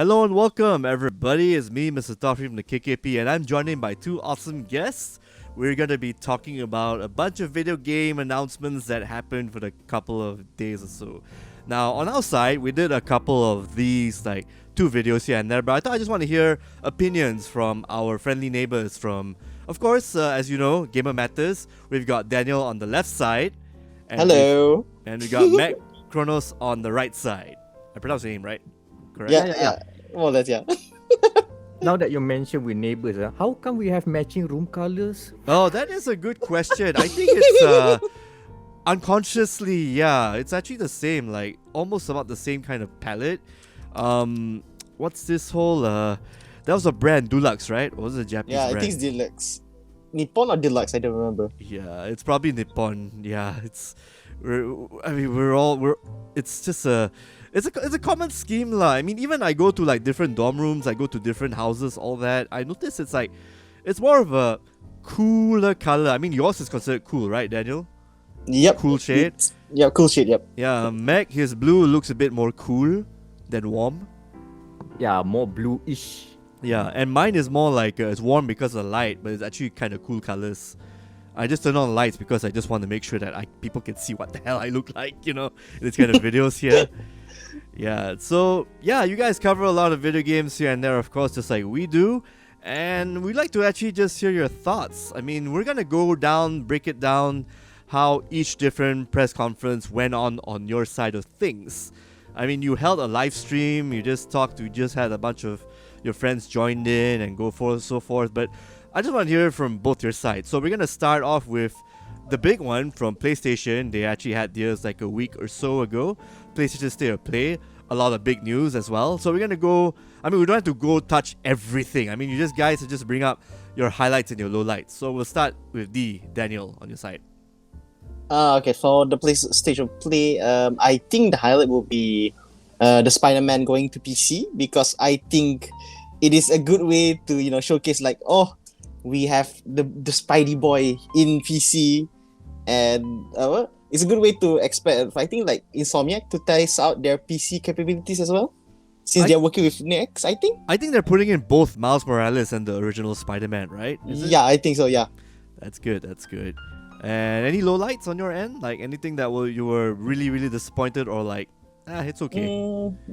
Hello and welcome, everybody. It's me, Mr. Toffee from the KKP, and I'm joined by two awesome guests. We're going to be talking about a bunch of video game announcements that happened for the couple of days or so. Now, on our side, we did a couple of these, like, two videos here and there, but I thought I just want to hear opinions from our friendly neighbors from, of course, as you know, Gamer Matters. We've got Daniel on the left side. And Hello. And we got Mac Kronos on the right side. I pronounced your name right? Correct? Yeah. Well, that's yeah. Now that you mentioned with neighbors, how come we have matching room colors? Oh, that is a good question. I think it's unconsciously, yeah, it's actually the same, like almost about the same kind of palette. What's this whole that was a brand, Dulux, right? Or was it a Japanese Yeah, I brand? think it's Deluxe. Nippon or Deluxe, I don't remember. Yeah, it's probably Nippon. Yeah, it's it's just it's a common scheme lah. I mean, even I go to like different dorm rooms, I go to different houses, all that. I notice it's more of a cooler color. I mean, yours is considered cool, right, Daniel? Yep. Cool shade. Yeah, cool shade. Yep. Yeah, Mac, his blue looks a bit more cool than warm. Yeah, more bluish. Yeah, and mine is more like it's warm because of the light, but it's actually kind of cool colors. I just turn on the lights because I just want to make sure that people can see what the hell I look like, in this kind of videos here. Yeah, so yeah, you guys cover a lot of video games here and there, of course, just like we do. And we'd like to actually just hear your thoughts. I mean, we're gonna break it down, how each different press conference went on your side of things. I mean, you held a live stream, you just had a bunch of your friends joined in and go forth and so forth, but I just want to hear from both your sides. So we're going to start off with the big one from PlayStation. They actually had theirs like a week or so ago. PlayStation State of Play, a lot of big news as well. So we're going to go, we don't have to go touch everything. I mean, you guys just bring up your highlights and your lowlights. So we'll start with Daniel, on your side. Okay, for the PlayStation Play, I think the highlight will be the Spider-Man going to PC, because I think it is a good way to showcase like, oh, we have the Spidey boy in PC, and it's a good way to expect. I think like Insomniac to test out their PC capabilities as well, since they're working with Next. I think they're putting in both Miles Morales and the original Spider-Man, right? Yeah, I think so. Yeah. That's good. And any lowlights on your end? Like anything that you were really, really disappointed, or like, it's okay.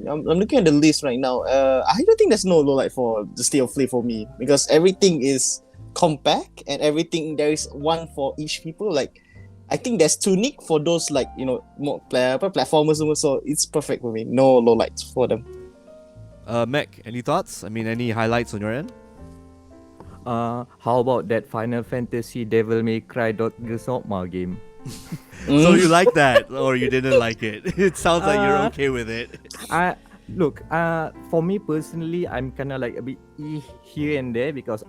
I'm looking at the list right now. I don't think there's no lowlight for the State of Play for me, because everything is compact and everything, there is one for each people. Like, I think there's tunic for those like more platformers, so it's perfect for me. No lowlights for them. Mac, any thoughts? I mean, any highlights on your end? How about that Final Fantasy Devil May Cry Dogma game? So you like that, or you didn't like it? It sounds like you're okay with it. Look, for me personally, I'm kind of like a bit here and there, because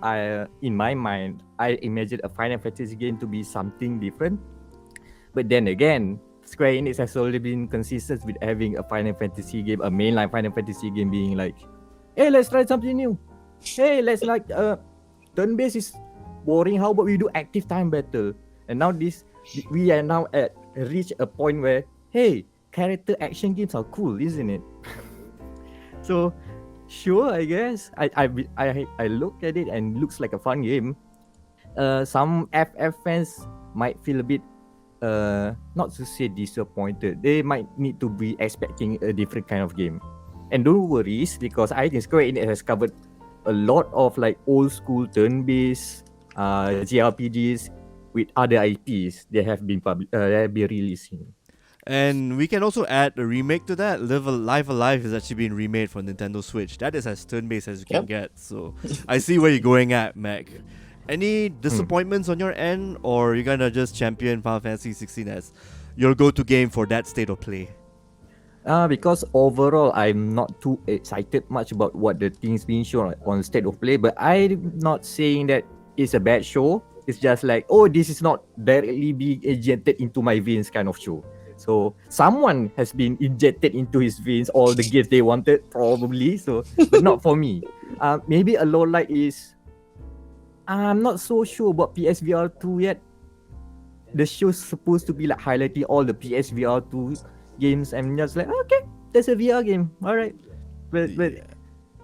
in my mind, I imagined a Final Fantasy game to be something different. But then again, Square Enix has already been consistent with having a Final Fantasy game, a mainline Final Fantasy game, being like, hey, let's try something new. Hey, let's like turn-based is boring. How about we do active time battle? And now we are now reach a point where, hey, character action games are cool, isn't it? So, sure, I guess I look at it and it looks like a fun game. Some FF fans might feel a bit, not to say disappointed. They might need to be expecting a different kind of game. And don't worry, because I think Square Enix has covered a lot of like old school turn-based JRPGs with other IPs they have been releasing. And we can also add a remake to that. Live Alive is actually being remade for Nintendo Switch. That is as turn-based as you can get. So I see where you're going at, Mac. Any disappointments on your end, or you're gonna just champion Final Fantasy 16 as your go-to game for that State of Play? Because overall, I'm not too excited much about what the things being shown on State of Play, but I'm not saying that it's a bad show. It's just like, oh, this is not directly being injected into my veins kind of show. So someone has been injected into his veins all the gifts they wanted, probably. So, but not for me. Maybe a low light is, I'm not so sure about PSVR 2 yet. The show's supposed to be like highlighting all the PSVR 2 games. I'm just like, okay, there's a VR game. All right. But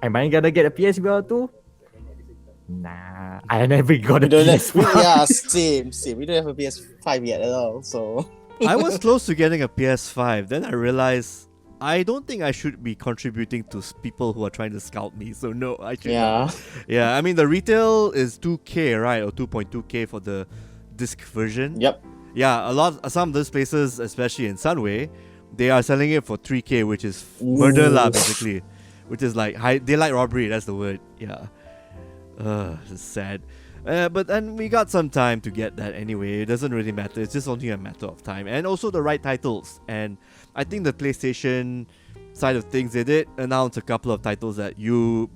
Am I gonna get a PSVR 2? Nah, I never got a We don't have, PS5. yeah, same. We don't have a PS5 yet at all. So I was close to getting a PS5. Then I realized I don't think I should be contributing to people who are trying to scout me. So no, I should not. Yeah, I mean the retail is 2K, right? Or 2.2K for the disc version. Yep. Yeah, some of those places, especially in Sunway, they are selling it for 3K, which is murder lah, basically. Which is like daylight robbery, that's the word. Yeah. It's sad. But then we got some time to get that anyway. It doesn't really matter. It's just only a matter of time. And also the right titles. And I think the PlayStation side of things, they did announce a couple of titles that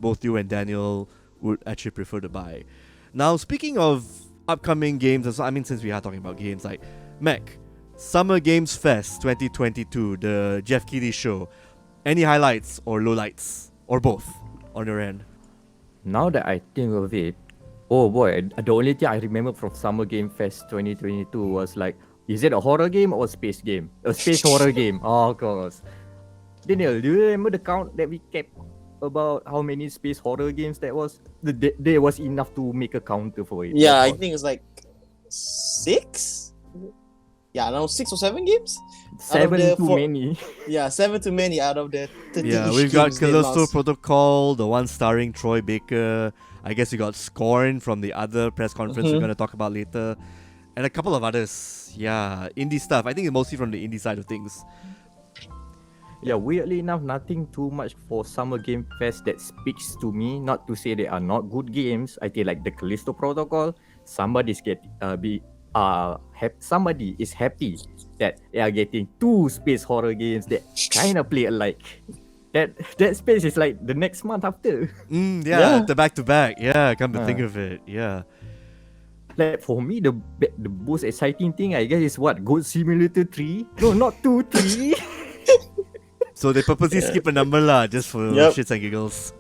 both you and Daniel would actually prefer to buy. Now, speaking of upcoming games, since we are talking about games, like Mac, Summer Games Fest 2022, the Jeff Keighley show. Any highlights or lowlights? Or both on your end? Now that I think of it, oh boy, the only thing I remember from Summer Game Fest 2022 was like, is it a horror game or a space game? A space horror game, of course. Daniel, do you remember the count that we kept about how many space horror games that was? There was enough to make a counter for it. Yeah, I think it's like 6? Yeah, around 6 or 7 games? 7 too many. Yeah, 7 too many out of the 30. Yeah, we've got Callisto Protocol, the one starring Troy Baker. I guess we got Scorn from the other press conference we're going to talk about later. And a couple of others. Yeah, indie stuff. I think it's mostly from the indie side of things. Yeah, weirdly enough, nothing too much for Summer Game Fest that speaks to me. Not to say they are not good games. I think like the Callisto Protocol, somebody is happy that they are getting 2 space horror games that kind of play alike. That space is like the next month after. The back to back. Yeah, come to think of it. Yeah. Like for me, the most exciting thing I guess is what Goat Simulator 3. No, not 2, 3. So they purposely skip a number lah, just for shits and giggles.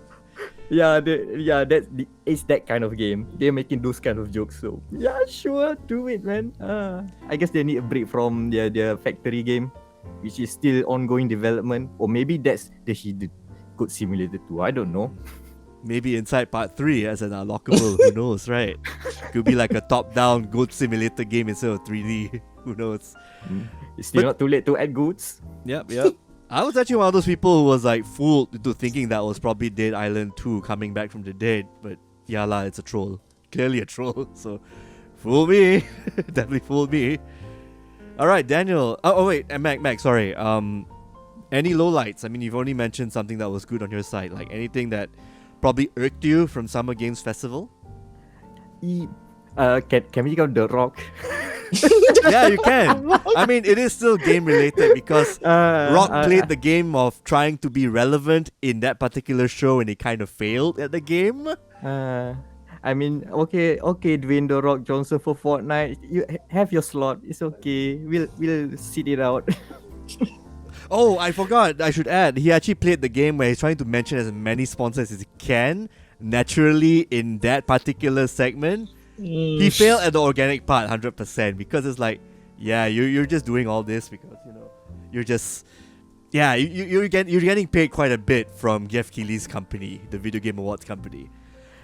It's that kind of game. They're making those kind of jokes, so yeah, sure, do it, man. I guess they need a break from their factory game, which is still ongoing development, or maybe that's the hidden Goat Simulator 2. I don't know. Maybe inside part 3 as an unlockable. Who knows, right? Could be like a top-down Goat Simulator game instead of 3D. Who knows? It's still not too late to add goods. Yep. I was actually one of those people who was like fooled into thinking that was probably Dead Island 2 coming back from the dead. But yeah lah, it's a troll. Clearly a troll. So, fool me. Definitely fooled me. Alright, Daniel. Oh wait, Mac, sorry. Any lowlights? I mean, you've only mentioned something that was good on your side. Like anything that probably irked you from Summer Games Festival? Can we go The Rock? Yeah, you can. I mean, it is still game related because Rock played the game of trying to be relevant in that particular show and he kind of failed at the game. I mean, okay, Dwayne The Rock Johnson for Fortnite. You have your slot. It's okay. We'll sit it out. Oh, I forgot. I should add. He actually played the game where he's trying to mention as many sponsors as he can naturally in that particular segment. He failed at the organic part 100% because it's like, yeah, you're just doing all this because you're just you're getting paid quite a bit from Jeff Keighley's company, the Video Game Awards company.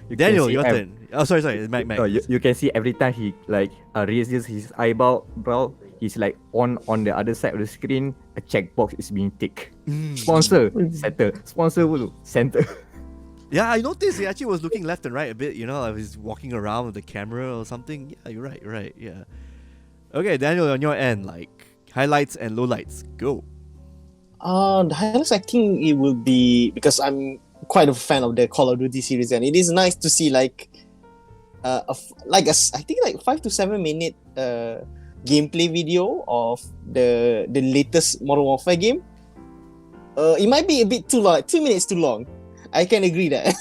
Daniel, your turn. Oh, sorry, Mac. You can see every time he raises his eyebrow, he's like on the other side of the screen, a checkbox is being ticked. Sponsor, center. Sponsor, center. Yeah, I noticed he actually was looking left and right a bit, like he's walking around with the camera or something. Yeah, you're right, yeah. Okay, Daniel, on your end, like, highlights and lowlights, go. The highlights, I think it will be, because I'm quite a fan of the Call of Duty series, and it is nice to see, I think 5 to 7 minute gameplay video of the latest Modern Warfare game. It might be a bit too long, like 2 minutes too long. I can agree that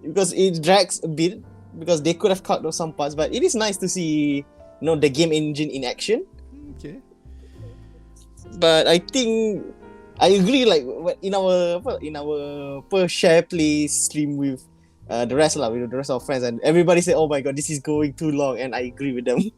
because it drags a bit because they could have cut off some parts, but it is nice to see the game engine in action. Okay. But I think I agree, like in our per share play stream with the rest of our friends, and everybody said, "Oh my god, this is going too long," and I agree with them.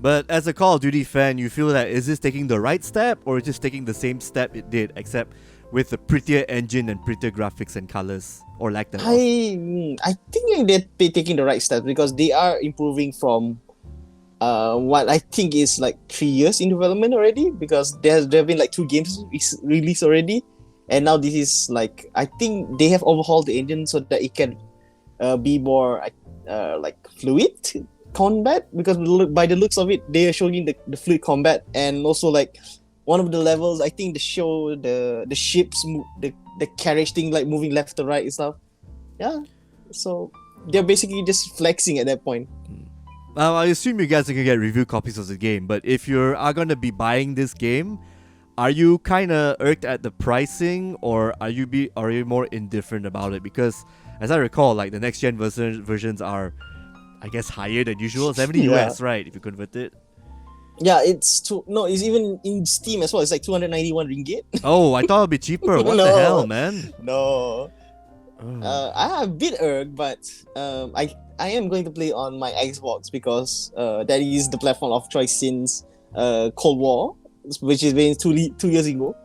But as a Call of Duty fan, you feel that is this taking the right step or is this taking the same step it did, except with a prettier engine and prettier graphics and colors, or lack thereof? I think they're taking the right steps because they are improving from what I think is like 3 years in development already, because there have been like 2 games released already, and now this is like, I think they have overhauled the engine so that it can be more like fluid combat, because by the looks of it they are showing the fluid combat, and also like one of the levels, I think they show the ships the carriage thing like moving left to right and stuff. Yeah, so they're basically just flexing at that point. Now, I assume you guys are gonna get review copies of the game, but if you are gonna be buying this game, are you kind of irked at the pricing, or are you more indifferent about it? Because as I recall, like the next gen versions are, I guess, higher than usual. 70 US, right? If you convert it. Yeah, it's even in Steam as well. It's like 291 ringgit. Oh, I thought it'd be cheaper. What the hell, man? No. Oh. I'm a bit irked, but I am going to play on my Xbox because that is the platform of choice since Cold War, which is been 2 years ago.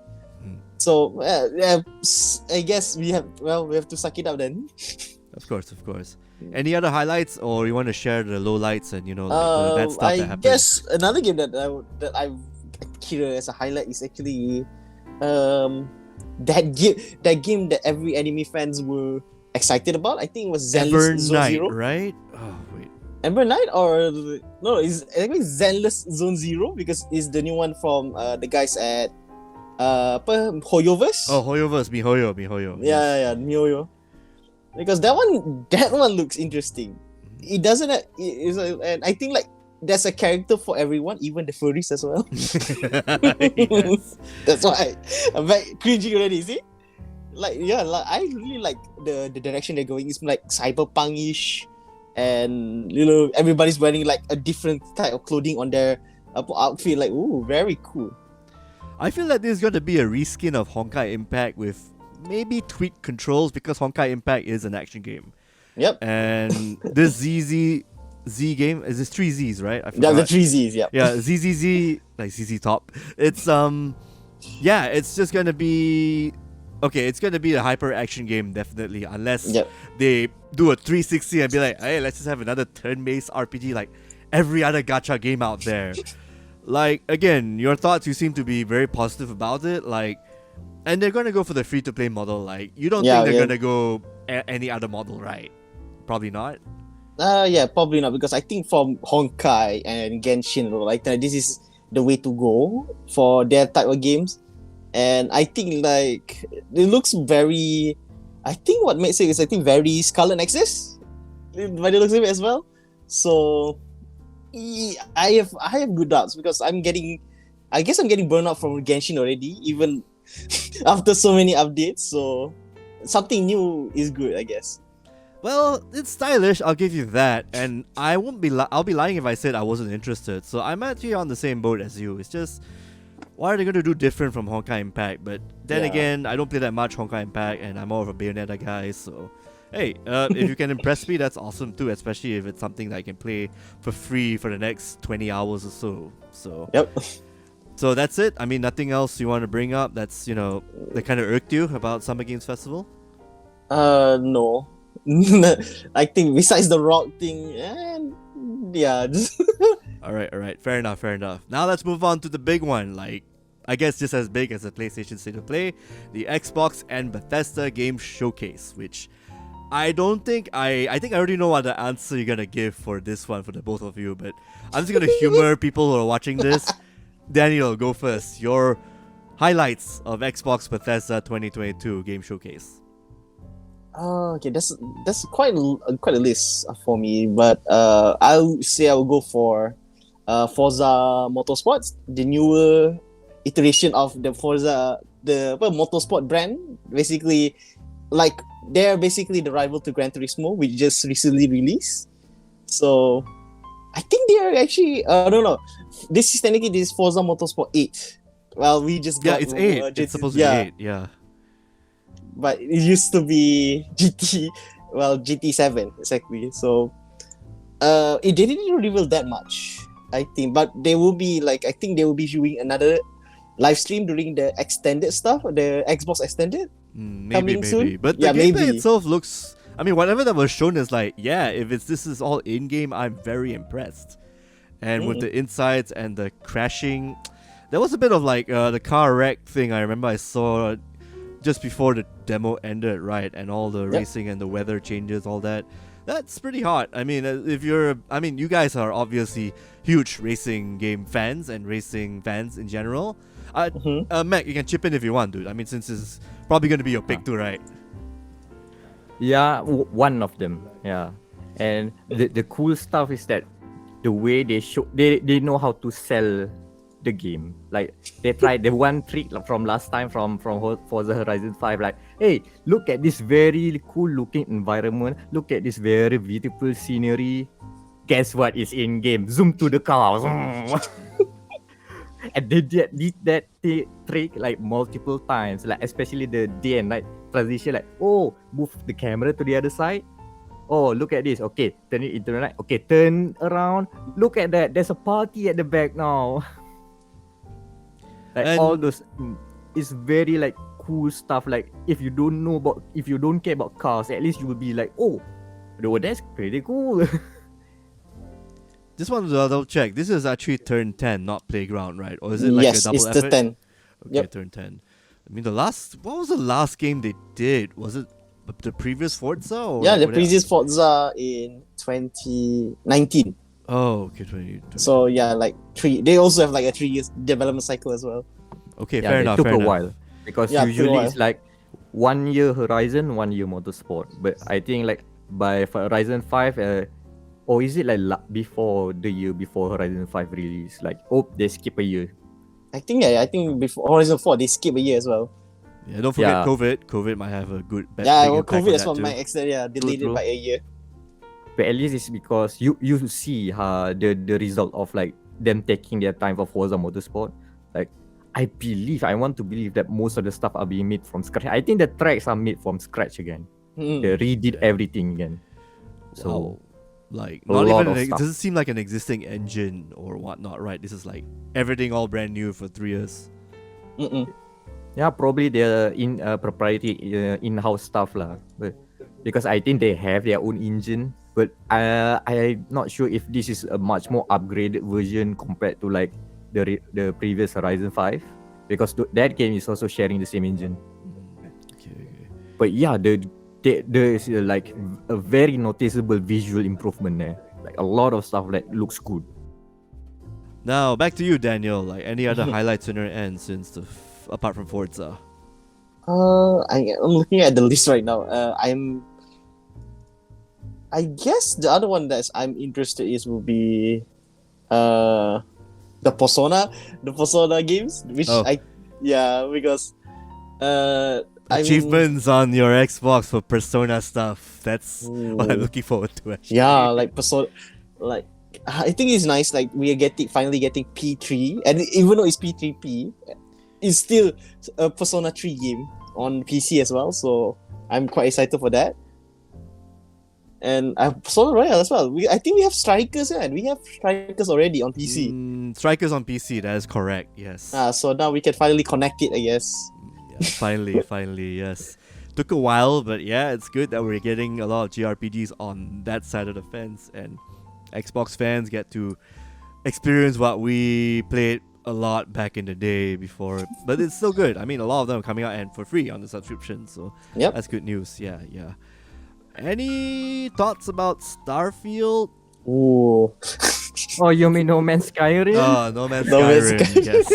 So I guess we have to suck it up then. Of course. Any other highlights, or you want to share the lowlights and the bad stuff that happened? I guess another game that I consider as a highlight is actually that game that every anime fans were excited about. I think it was Zenless Zone Zero, right? Oh wait, Ember Knight, or no? It's actually Zenless Zone Zero because it's the new one from the guys at Hoyoverse. Oh, Hoyoverse, MiHoYo. Yeah, MiHoYo. Because that one looks interesting. It doesn't. And I think like there's a character for everyone, even the furries as well. Yes. That's why I'm like cringing already. See, like I really like the direction they're going. It's like cyberpunk-ish, and everybody's wearing like a different type of clothing on their outfit. Like, ooh, very cool. I feel like this is going to be a reskin of Honkai Impact with maybe tweaked controls, because Honkai Impact is an action game. Yep. And this Z game, is this 3 Z's, right? I Yeah, forgot. the 3 Z's, yeah. Yeah, ZZZ, like ZZ Top. It's it's just gonna be it's gonna be a hyper action game, definitely, unless they do a 360 and be like, hey, let's just have another turn-based RPG like every other gacha game out there. Like, again, your thoughts, you seem to be very positive about it, like, and they're gonna go for the free-to-play model. Like, you don't think they're gonna go any other model, right? Probably not. Yeah, probably not, because I think from Honkai and Genshin, like this is the way to go for their type of games, and I think like it looks very. I think what makes it is very Scarlet Nexus, by the looks of it as well. So I have good doubts because I guess I'm getting burned out from Genshin already, even after so many updates. So something new is good, I guess. Well, it's stylish, I'll give you that, and I'll be lying if I said I wasn't interested. So I'm actually on the same boat as you. It's just, what are they going to do different from Honkai Impact? But then again, I don't play that much Honkai Impact, and I'm more of a Bayonetta guy. So hey, if you can impress me, that's awesome too. Especially if it's something that I can play for free for the next 20 hours or so. So yep. So that's it. I mean, nothing else you want to bring up that's that kind of irked you about Summer Games Festival? No. I think besides the rock thing, yeah. All right. Fair enough. Now let's move on to the big one. Like, I guess just as big as the PlayStation State of Play, the Xbox and Bethesda Game Showcase, which I think I already know what the answer you're gonna give for this one for the both of you, but I'm just gonna humor people who are watching this. Daniel, go first. Your highlights of Xbox Bethesda 2022 Game Showcase. Okay, that's quite a list for me, but I would say I will go for Forza Motorsports, the newer iteration of the Forza, the Motorsport brand. Basically, like they're basically the rival to Gran Turismo, which just recently released. So I think they are actually I don't know. This is Forza Motorsport 8. Well, we just got it's 8. It's supposed to be 8. Yeah. But it used to be GT7 exactly. So it didn't reveal that much, I think. But they will be I think they will be showing another live stream during the extended stuff, the Xbox extended. Maybe. Soon? But the Yeah, gameplay maybe. itself looks. I mean, whatever that was shown is like, yeah, if this is all in game, I'm very impressed. And with the insights and the crashing, there was a bit of like the car wreck thing. I remember I saw just before the demo ended, right? And all the racing and the weather changes, all that. That's pretty hot. I mean, you guys are obviously huge racing game fans and racing fans in general. Mac, you can chip in if you want, dude. I mean, since it's probably going to be your pick too, right? Yeah, one of them. Yeah, and the cool stuff is that the way they know how to sell the game. Like they tried the one trick from last time from Forza Horizon 5. Like, hey, look at this very cool looking environment. Look at this very beautiful scenery. Guess what is in game? Zoom to the car. And they did that trick like multiple times, like especially the DN, like transition, like, oh, move the camera to the other side. Oh, look at this. Okay, turn it into the right. Okay, turn around. Look at that. There's a party at the back now. Like all those, it's very like cool stuff. Like if you don't care about cars, at least you will be like, oh, that's pretty cool. Just wanted to double check. This is actually turn 10, not playground, right? Or is it like a double it's effort? the 10. Okay, turn 10. I mean, what was the last game they did? Was it the previous Forza? Or Yeah, the previous Forza in 2019. Oh, okay, 2020. So yeah, like they also have like a 3 years development cycle as well. Okay, Yeah, fair enough. It took fair a enough. while because Yeah, usually took a while. it's like 1 year Horizon, 1 year Motorsport. But I think like by Horizon 5, or is it like before the year before Horizon 5 release? Like, oh, they skip a year. I think before Horizon 4 they skip a year as well. Yeah, don't forget Yeah. COVID. COVID might have a big Yeah, well, impact on COVID as that well too. might extend delayed True. it by a year. But at least it's because you see the result of like them taking their time for Forza Motorsport. Like I want to believe that most of the stuff are being made from scratch. I think the tracks are made from scratch again. They redid everything again. So Wow. Like a not lot even of it stuff. doesn't seem like an existing engine or whatnot, right? This is like everything all brand new for 3 years. yeah, probably the proprietary in-house stuff lah. But because I think they have their own engine, but I'm not sure if this is a much more upgraded version compared to like the previous Horizon 5, because that game is also sharing the same engine. Okay. But yeah, there's like a very noticeable visual improvement there. Like a lot of stuff that looks good. Now back to you, Daniel. Like any other highlights on your end since apart from Forza? I'm looking at the list right now. I guess the other one that I'm interested in will be the Persona games, which because Achievements on your Xbox for Persona stuff. That's what I'm looking forward to. Actually. Yeah, like Persona, like I think it's nice. Like we are finally getting P3, and even though it's P3P, it's still a Persona 3 game on PC as well. So I'm quite excited for that. And I have Persona Royale as well. I think we have Strikers, and we have Strikers already on PC. Strikers on PC. That is correct. Yes. So now we can finally connect it, I guess. Yeah, finally, yes. Took a while, but yeah, it's good that we're getting a lot of JRPGs on that side of the fence, and Xbox fans get to experience what we played a lot back in the day before. But it's still good. I mean, a lot of them are coming out and for free on the subscription, so that's good news. Yeah. Any thoughts about Starfield? Ooh. Oh, you mean No Man's Skyrim? Oh, No Man's No Man's Skyrim, yes.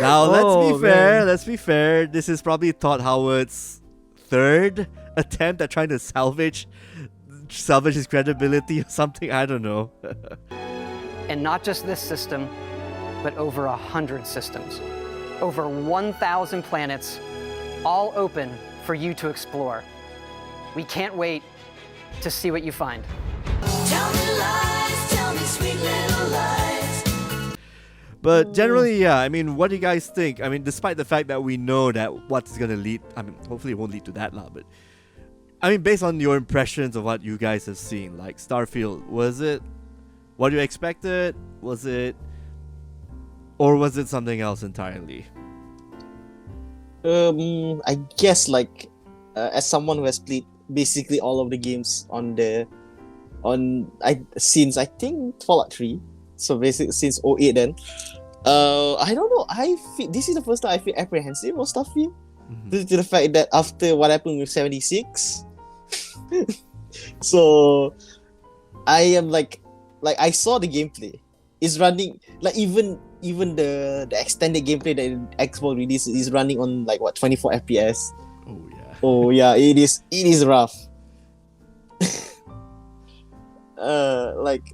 Now, let's be fair. This is probably Todd Howard's third attempt at trying to salvage his credibility or something. I don't know. And not just this system, but over 100 systems. Over 1,000 planets, all open for you to explore. We can't wait to see what you find. Tell me lies, tell me sweet little lies. But generally, yeah, I mean, what do you guys think? I mean, despite the fact that we know that what's going to lead, I mean, hopefully it won't lead to that, but I mean, based on your impressions of what you guys have seen, like Starfield, was it what you expected? Was it Or was it something else entirely? I guess like as someone who has played basically all of the games since I think Fallout 3, so basically since '08 then. I don't know. I feel this is the first time I feel apprehensive of Starfield due to the fact that after what happened with 76, so I am like I saw the gameplay. It's running like even the extended gameplay that Xbox released is running on like what 24 FPS. Oh yeah. Oh yeah, it is rough. Like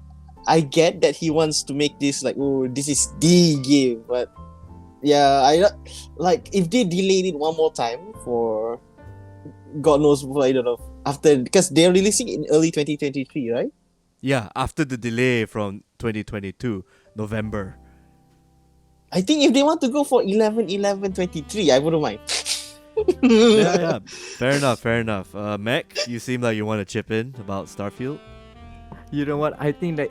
I get that he wants to make this like, oh, this is the game, but yeah, I like if they delayed it one more time for God knows what, I don't know, after, because they're releasing it in early 2023, right? Yeah, after the delay from 2022 November. I think if they want to go for 11/11/23, I wouldn't mind. Yeah. Fair enough. Mac, you seem like you want to chip in about Starfield. You know what? I think that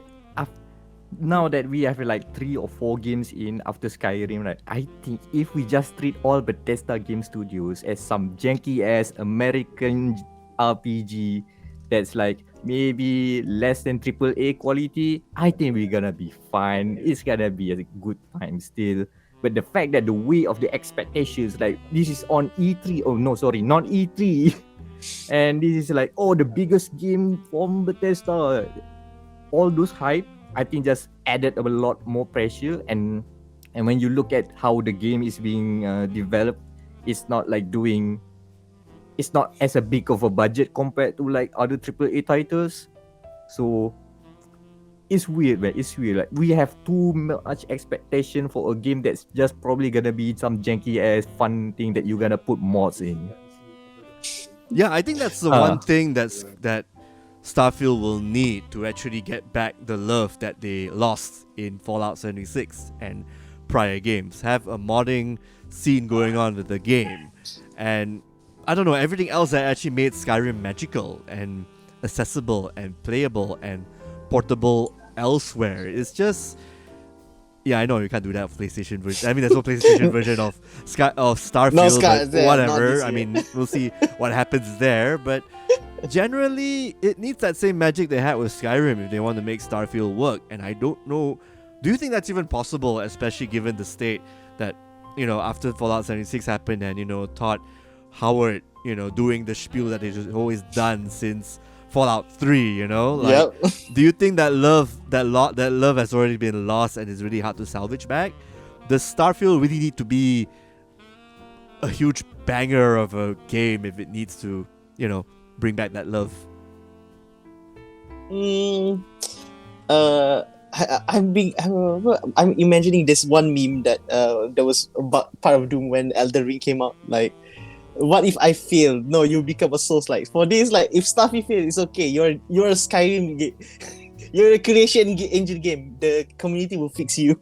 now that we have like 3 or 4 games in after Skyrim, right? I think if we just treat all Bethesda game studios as some janky ass American RPG that's like maybe less than AAA quality, I think we're gonna be fine. It's gonna be a good time still. But the fact that the weight of the expectations, like this is on E3, oh no, sorry, not E3. And this is like, oh, the biggest game from Bethesda. All those hype, I think just added a lot more pressure. And when you look at how the game is being developed, it's not as a big of a budget compared to like other AAA titles. So it's weird, man. It's weird. Like we have too much expectation for a game that's just probably gonna be some janky ass fun thing that you're gonna put mods in. Yeah, I think that's the one thing that Starfield will need to actually get back the love that they lost in Fallout 76 and prior games. Have a modding scene going on with the game. And I don't know, everything else that actually made Skyrim magical and accessible and playable and portable elsewhere. It's just, yeah, I know you can't do that with PlayStation version. I mean, there's no PlayStation version of Starfield, but whatever. I mean, we'll see what happens there. But generally, it needs that same magic they had with Skyrim if they want to make Starfield work. And I don't know, do you think that's even possible, especially given the state that, you know, after Fallout 76 happened and, you know, Todd Howard, you know, doing the spiel that they've always done since Fallout 3, you know? Like, Yep. do you think that love has already been lost and is really hard to salvage back? Does Starfield really need to be a huge banger of a game if it needs to, you know, bring back that love? I'm imagining this one meme that was about part of Doom when Elden Ring came out. Like, what if I fail? No, you become a Souls-like. For this, like, if Starfield fails, it's okay. You're a Skyrim game. You're a creation engine game. The community will fix you.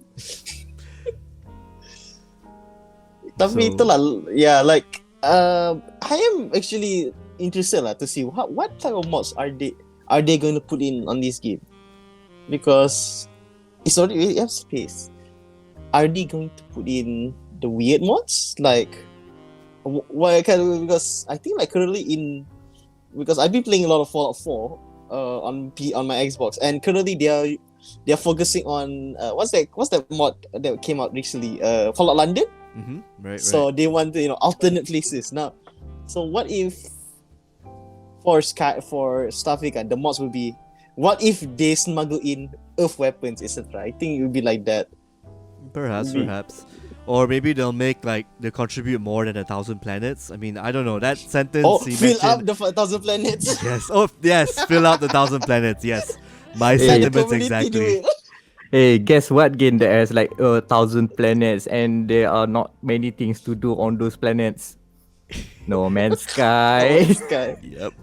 Tapi itulah, yeah, like, I am actually interested to see what type of mods are they going to put in on this game, because it's already we have space. Are they going to put in the weird mods, like what kind of, because I think like currently because I've been playing a lot of Fallout 4 on my Xbox, and currently they're focusing on what's that mod that came out recently, Fallout London. Right. So they want to, alternate places now. So what if for Starfield, the mods will be, what if they smuggle in Earth weapons, etc.? I think it would be like that. Perhaps. Or maybe they'll contribute more than 1,000 planets. I mean, I don't know. That sentence. Oh, fill up the 1,000 planets. Yes. Oh, yes. Fill out the 1,000 planets. Yes. My sentiments exactly. Hey, guess what game that has like 1,000 planets and there are not many things to do on those planets? No Man's Sky. Yep.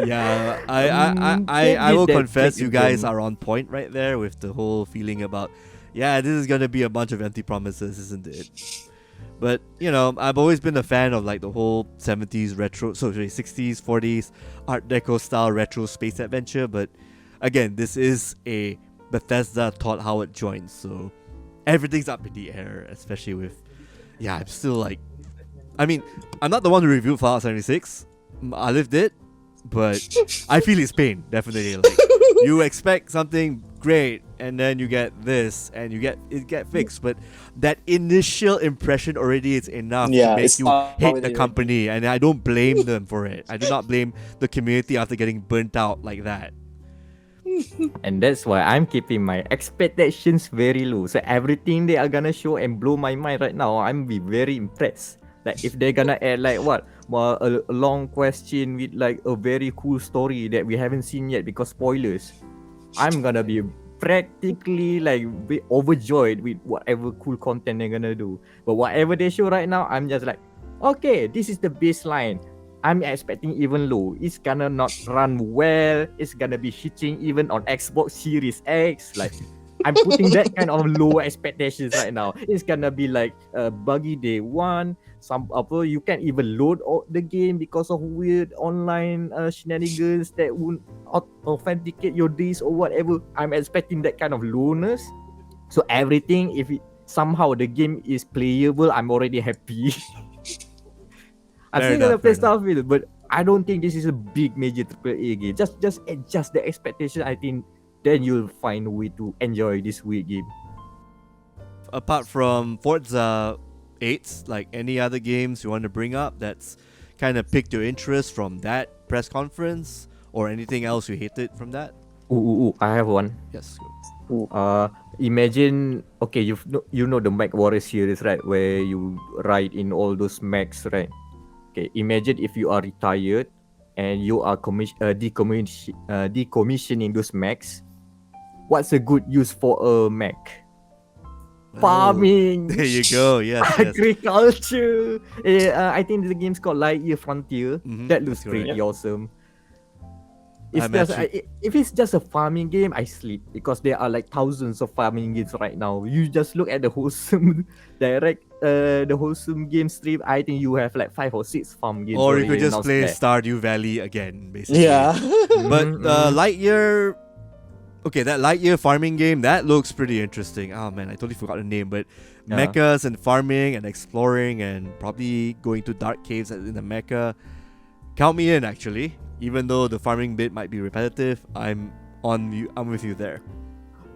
Yeah. I will confess, you guys are on point right there with the whole feeling about, yeah, this is gonna be a bunch of empty promises, isn't it? But, I've always been a fan of like the whole 70s retro, 60s, 40s Art Deco style retro space adventure. But again, this is a Bethesda Todd Howard joint, so everything's up in the air, especially with, I'm still like, I mean, I'm not the one who reviewed Fallout 76. I lived it, but I feel his pain, definitely. Like, you expect something great, and then you get this, and it get fixed. But that initial impression already is enough to make it's you not hate the already- company, and I don't blame them for it. I do not blame the community after getting burnt out like that. And that's why I'm keeping my expectations very low. So everything they are gonna show and blow my mind right now, I'm be very impressed. Like if they're gonna add like what, a long question with like a very cool story that we haven't seen yet because spoilers, I'm gonna be practically like be overjoyed with whatever cool content they're gonna do. But whatever they show right now, I'm just like, okay, this is the baseline. I'm expecting even low. It's gonna not run well. It's gonna be hitting even on Xbox Series X. Like, I'm putting that kind of low expectations right now. It's gonna be like buggy day one. Some you can't even load the game because of weird online shenanigans that won't authenticate your disc or whatever. I'm expecting that kind of lowness. So everything, if somehow the game is playable, I'm already happy. I'm Fair still gonna enough, play fair enough. Starfield, but I don't think this is a big major AAA game. Just adjust the expectation. I think then you'll find a way to enjoy this weird game. Apart from Forza 8, like any other games you want to bring up that's kind of piqued your interest from that press conference, or anything else you hated from that? I have one. Yes. Go. Imagine, okay, you know the Mech Warrior series, right? Where you ride in all those mechs, right? Okay, imagine if you are retired and you are decommissioning those mechs. What's a good use for a mech? Farming. There you go. Yes. yes. Agriculture. I think the game's called Lightyear Frontier. Mhm, That looks that's correct. pretty awesome. It's I'm just actually- if it's just a farming game, I sleep because there are like thousands of farming games right now. You just look at the wholesome the wholesome game stream. I think you have like 5 or 6 farm games. Or you could already just announced play there. Stardew Valley again, basically. Yeah. But Mhm. Lightyear, okay, that Lightyear farming game, that looks pretty interesting. Oh man, I totally forgot the name, but Yeah. mechas and farming and exploring and probably going to dark caves in the mecha. Count me in, actually. Even though the farming bit might be repetitive, I'm with you there.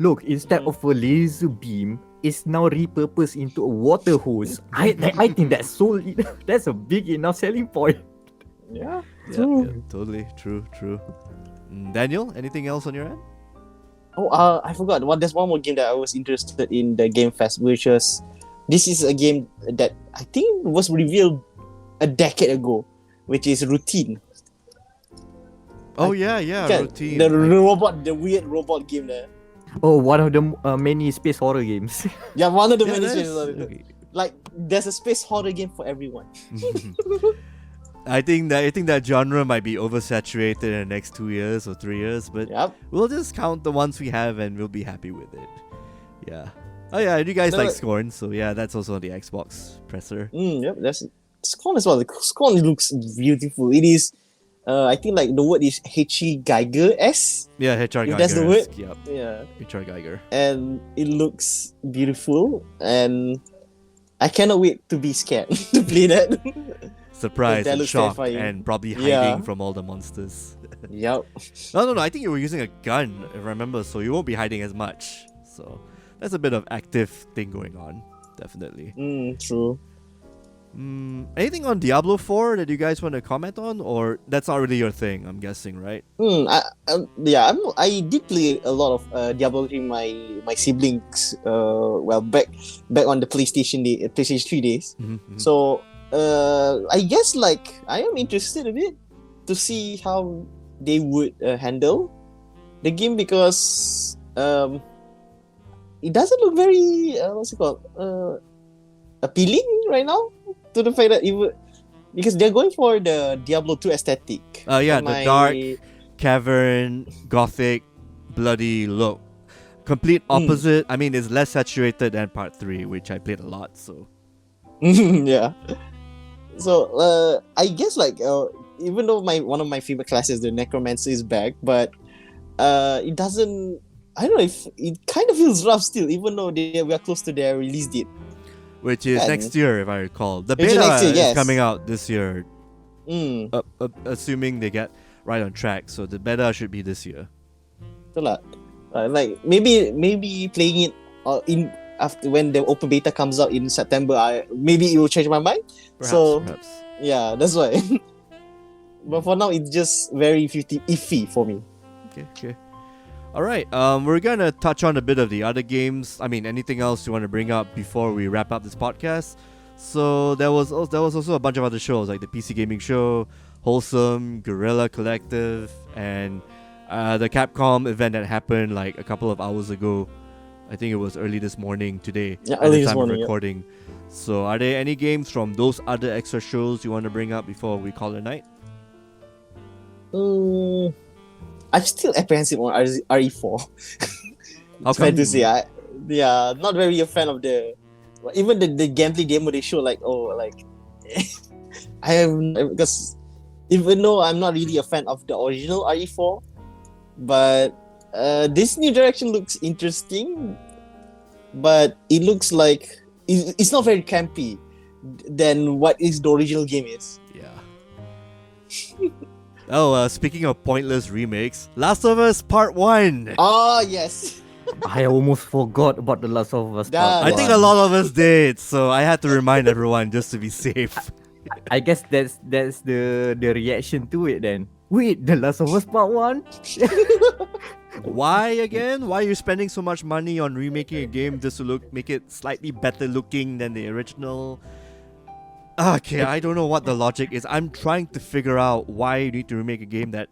Look, instead of a laser beam, it's now repurposed into a water hose. I think that's that's a big enough selling point. Yeah. Yeah, totally. True. Daniel, anything else on your end? Oh, I forgot. There's one more game that I was interested in the Game Fest, which was this is a game that I think was revealed a decade ago, which is Routine. Oh yeah, routine. The weird robot game there. Oh, one of the many space horror games. Yeah, one of the Yeah, many that's- space horror. okay. Like there's a space horror game for everyone. I think that genre might be oversaturated in the next 2 years or 3 years, but Yep. we'll just count the ones we have and we'll be happy with it. Yeah. Oh yeah, you guys No, like like- Scorn, so yeah, that's also on the Xbox presser. Yep. That's Scorn as well. The Scorn looks beautiful. It is. I think like the word is H.E. Geiger S. Yeah, HR If Geiger. that's the word. Yep, Yeah. HR Geiger. And it looks beautiful, and I cannot wait to be scared to play that. Surprised That and looks shocked terrifying. and probably hiding Yeah. from all the monsters. Yep. No, I think you were using a gun, if I remember, so you won't be hiding as much. So that's a bit of active thing going on, definitely. True. Anything on Diablo 4 that you guys want to comment on, or that's not really your thing? I'm guessing, right? I did play a lot of Diablo 3. My siblings, back on the PlayStation 3 days. Mm-hmm. So I guess like I am interested a bit to see how they would handle the game, because it doesn't look very what's it called appealing right now, to the fact that because they're going for the Diablo 2 aesthetic. The dark cavern, gothic, bloody look. Complete opposite. I mean, it's less saturated than Part 3, which I played a lot. So Yeah. So I guess like even though one of my favorite classes, the Necromancer, is back, but it doesn't I don't know if it kind of feels rough still, even though we are close to their release date. Which is Yeah, next year, if I recall. The Which is beta next year, is yes. coming out this year, Hmm. assuming they get right on track. So the beta should be this year. Betul lah. Like maybe playing it in after when the open beta comes out in September, maybe it will change my mind. Perhaps. Yeah, that's why. But for now, it's just very iffy for me. Okay. All right. We're gonna touch on a bit of the other games. I mean, anything else you want to bring up before we wrap up this podcast? So there was also a bunch of other shows like the PC Gaming Show, Wholesome, Guerrilla Collective, and the Capcom event that happened like a couple of hours ago. I think it was early this morning today. Yeah, at early the this time of morning, yeah. recording. So are there any games from those other extra shows you want to bring up before we call it a night? I'm still apprehensive on RE4. How It's fair come? to say, not very a fan of even the gameplay demo they show. Like, I have, because even though I'm not really a fan of the original RE4, but this new direction looks interesting. But it looks like it's not very campy than what is the original game is. Yeah. Oh, speaking of pointless remakes, Last of Us Part 1. Oh yes. I almost forgot about The Last of Us. That Part I one. think a lot of us did, so I had to remind everyone just to be safe. I guess that's the reaction to it then. Wait, The Last of Us Part 1? Why again? Why are you spending so much money on remaking a game just to make it slightly better looking than the original? Okay, I don't know what the logic is. I'm trying to figure out why you need to remake a game that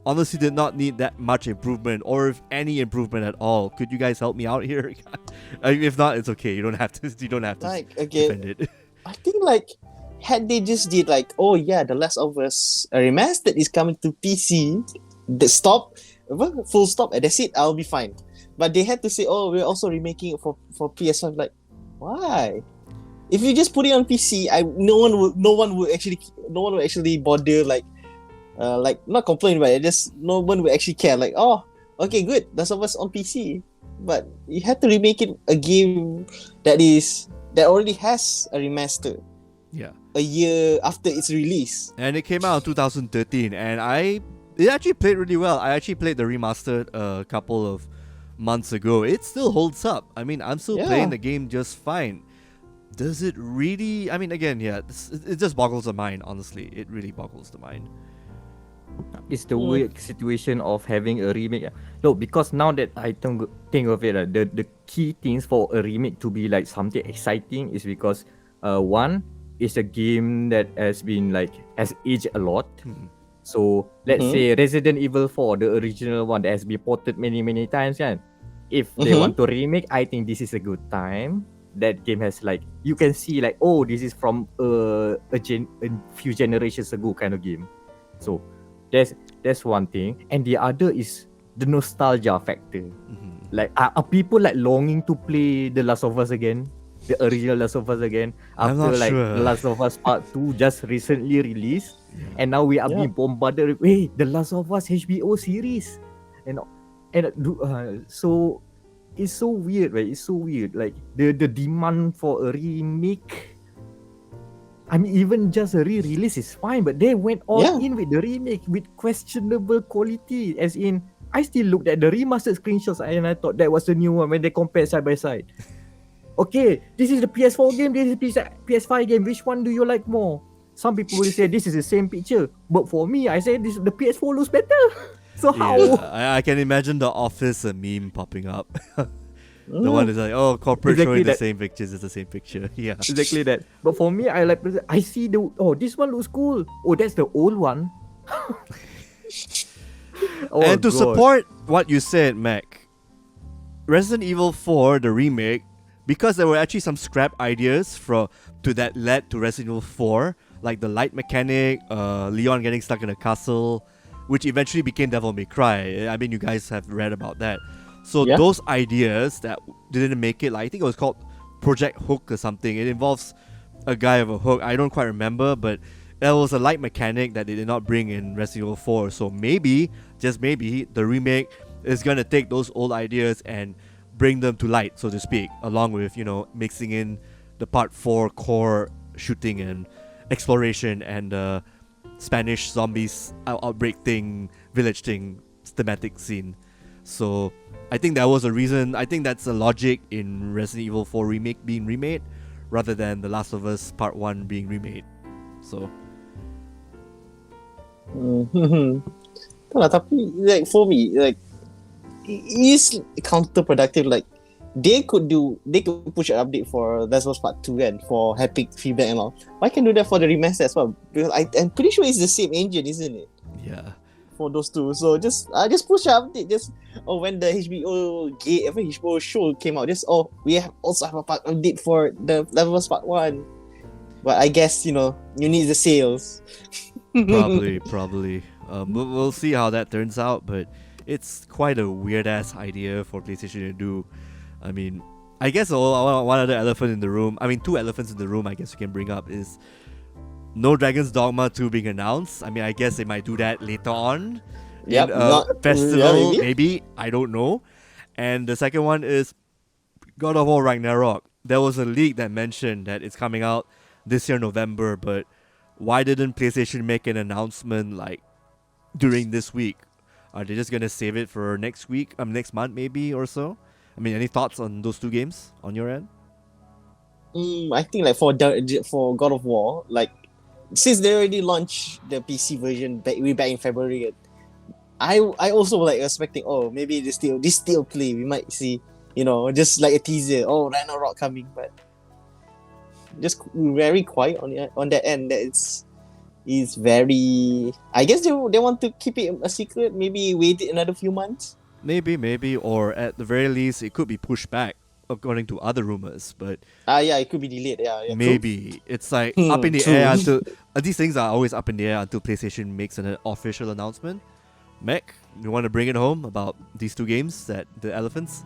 honestly did not need that much improvement, or if any improvement at all. Could you guys help me out here? If not, it's okay. You don't have to. You don't have to Like, okay, defend it. I think like had they just did like, oh yeah, The Last of Us remastered is coming to PC, full stop, and that's it, I'll be fine. But they had to say, oh, we're also remaking it for PS5. Like, why? If you just put it on PC, no one will actually bother like not complain about it. Just no one will actually care. Like, oh, okay, good, Last of Us on PC. But you had to remake it a game that already has a remaster Yeah. a year after its release. And it came out in 2013, and it actually played really well. I actually played the remastered a couple of months ago. It still holds up. I mean, I'm still Yeah. playing the game just fine. Does it really? I mean, again, yeah, it just boggles the mind, honestly. It really boggles the mind. It's the weird situation of having a remake. No, because now that I think of it, the key things for a remake to be like something exciting is because one, it's a game that has aged a lot. So let's say Resident Evil 4, the original one that has been ported many times, kan? If they want to remake, I think this is a good time. That game has you can see oh, this is from a few generations ago kind of game. So that's one thing, and the other is the nostalgia factor. Are people longing to play The Last of Us again, the original Last of Us again, I'm after not sure. The Last of Us Part 2 just recently released, and now we are being bombarded with The Last of Us HBO series, so it's so weird, right? It's so weird. Like the demand for a remake. I mean, even just a re-release is fine, but they went all in with the remake with questionable quality. As in, I still looked at the remastered screenshots and I thought that was the new one when they compared side by side. Okay, this is the PS4 game, this is PS5 game. Which one do you like more? Some people will say this is the same picture, but for me, I say the PS4 looks better. So how? Yeah, I can imagine the Office meme popping up. The one is like, oh, corporate Exactly showing the that. same pictures. It's the same picture. Yeah. Exactly that. But for me, I see this one looks cool. Oh, that's the old one. Oh, And to God. support what you said, Mac, Resident Evil 4, the remake, because there were actually some scrap ideas that led to Resident Evil 4, like the light mechanic, Leon getting stuck in a castle, which eventually became Devil May Cry. I mean, you guys have read about that. So those ideas that didn't make it, I think it was called Project Hook or something. It involves a guy with a hook. I don't quite remember, but there was a light mechanic that they did not bring in Resident Evil 4. So maybe, just maybe, the remake is gonna take those old ideas and bring them to light, so to speak, along with, you know, mixing in the part 4 core shooting and exploration and Spanish zombies outbreak thing, village thing, thematic scene. So I think that was a reason. I think that's a logic in Resident Evil 4 remake being remade rather than The Last of Us Part 1 being remade. So Tak lah, tapi like for me, like it is counterproductive. Like they could push an update for Last of Us Part 2 and for haptic feedback and all. Why can't do that for the remaster as well? Because I'm pretty sure it's the same engine, isn't it? yeah. For those two, so just push an update. Just when the HBO show came out, we also have a part update for the Last of Us Part 1. But I guess, you know, you need the sales. Probably. We'll see how that turns out, but it's quite a weird ass idea for PlayStation to do. I mean, I guess one other elephant in the room, I mean, two elephants in the room, I guess you can bring up is no Dragon's Dogma 2 being announced. I mean, I guess they might do that later on. Yep, in not festival, yeah, maybe. I don't know. And the second one is God of War Ragnarok. There was a leak that mentioned that it's coming out this year, November, but why didn't PlayStation make an announcement like during this week? Are they just gonna save it for next week, next month maybe or so? I mean, any thoughts on those two games on your end? I think like for God of War, like since they already launched the PC version back in February, I also like expecting maybe this still play. We might see, you know, just like a teaser. Ragnarok coming, but just very quiet on that end. That it's very. I guess they want to keep it a secret. Maybe wait another few months. Maybe, or at the very least, it could be pushed back according to other rumors. But yeah, it could be delayed. Yeah maybe true. it's like up in the True. air until these things are always up in the air until PlayStation makes an official announcement. Mech, you want to bring it home about these two games, the elephants?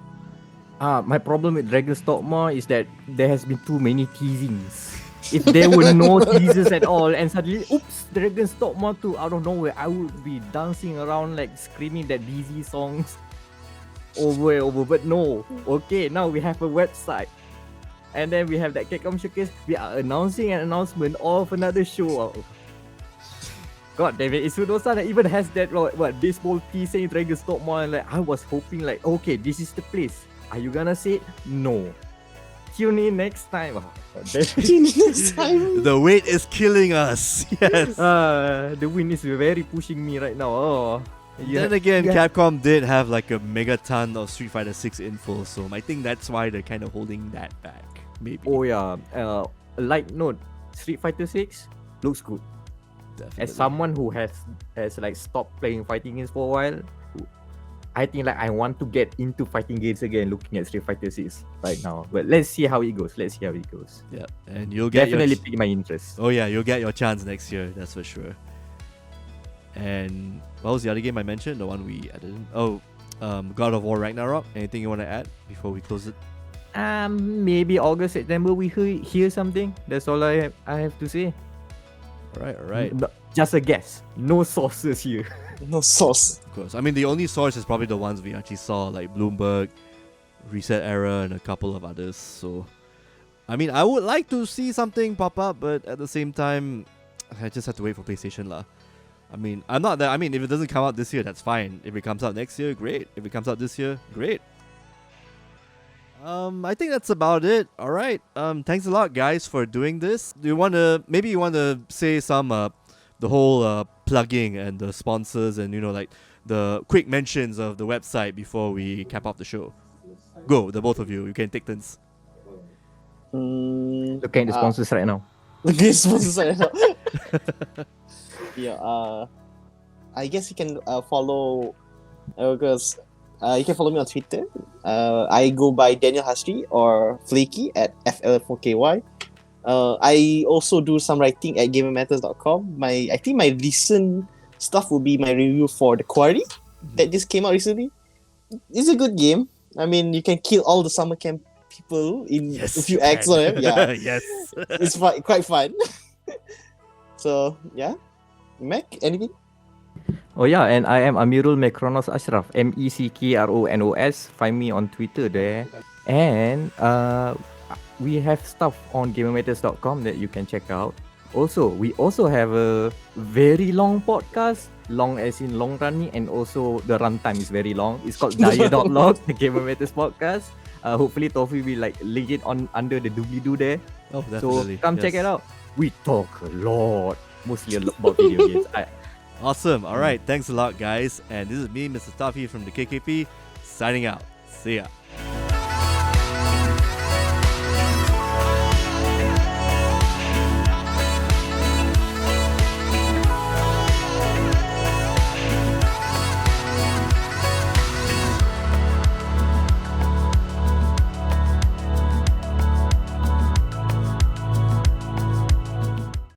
My problem with Dragon's Dogma is that there has been too many teasings. If there were no teasers at all and suddenly, oops, Dragon's Dogma 2 out of nowhere, I would be dancing around like screaming that DZ songs over and over. But no, okay, now we have a website. And then we have that Capcom showcase. We are announcing an announcement of another show. God damn it, Itsuno-san even has that baseball tee saying Dragon's Dogma, and like I was hoping like, okay, this is the place. Are you gonna say it? No. Tune in next time. Next time. The wait is killing us. Yes. The wind is very pushing me right now. Then again, Capcom did have like a megaton of Street Fighter 6 info, so I think that's why they're kind of holding that back. Maybe. Oh yeah. A light note: Street Fighter 6 looks good. Definitely. As someone who has like stopped playing fighting games for a while, I think like I want to get into fighting games again, looking at Street Fighter 6 right now. But let's see how it goes. Yeah, and you'll get definitely pique my interest. Oh yeah, you'll get your chance next year. That's for sure. And what was the other game I mentioned? The one we added in? God of War Ragnarok. Anything you want to add before we close it? Maybe August, September we hear something. That's all I have to say. All right. No, just a guess. No sources here. No sauce. Of course. I mean, the only source is probably the ones we actually saw, like Bloomberg, Reset Era, and a couple of others. So, I mean, I would like to see something pop up, but at the same time, I just have to wait for PlayStation lah. I mean, I'm not that. I mean, if it doesn't come out this year, that's fine. If it comes out next year, great. If it comes out this year, great. I think that's about it. All right. Thanks a lot, guys, for doing this. Do you want to say some the whole plugging and the sponsors and, you know, like the quick mentions of the website before we cap off the show? Go, the both of you. You can take turns. Looking at the sponsors right now. Looking at sponsors right now. Yeah. I guess you can follow because you can follow me on Twitter. I go by Daniel Hastri or Flaky at FL4KY. I also do some writing at gamermatters.com. I think my recent stuff will be my review for The Quarry that just came out recently. It's a good game. I mean, you can kill all the summer camp people in a few acts on them. Yeah. Yes. It's quite fun. So, yeah. Mac, anything? Oh yeah, and I am Amirul Mekronos Ashraf, Mekronos. Find me on Twitter there. And we have stuff on gamermatters.com that you can check out. Also, we also have a very long podcast, long as in long running, and also the runtime is very long. It's called dia.log, the Gamer Matters podcast. Hopefully Tofi will like link it on under the doobly-doo there. Oh, So definitely. come check yes. it out. We talk a lot, mostly about video games. Awesome. All right. Thanks a lot, guys. And this is me, Mr. Starfield from the KKP, signing out. See ya.